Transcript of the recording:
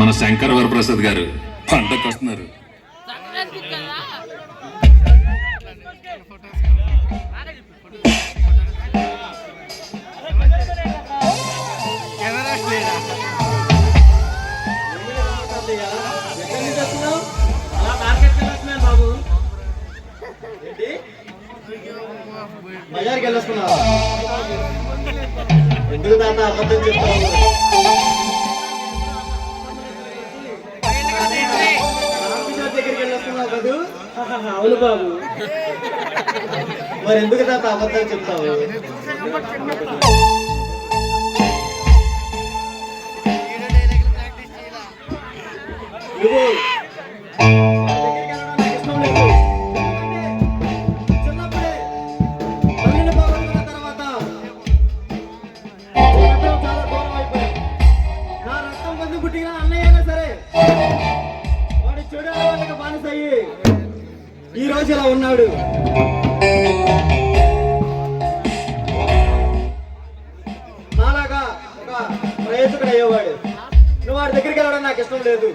మన శంకర్ వరప్రసాద్ గారు పంటకు వస్తున్నారు. బజార్కి వెళ్ళొస్తున్నావా? ఎందుకు తాత అబద్ధం చెప్తావు? రామకిషోర్ దగ్గరికి వెళ్ళొస్తున్నావు కదూ? అవును బాబు. మరి ఎందుకు తాత అబద్ధాలు చెప్తావు? నువ్వు ఈ రోజు ఇలా ఉన్నాడు. నాలాగా ఒక ప్రయోజకుడు అయ్యేవాడు. నువ్వు వాడి దగ్గరికి వెళ్ళడం నాకు ఇష్టం లేదు.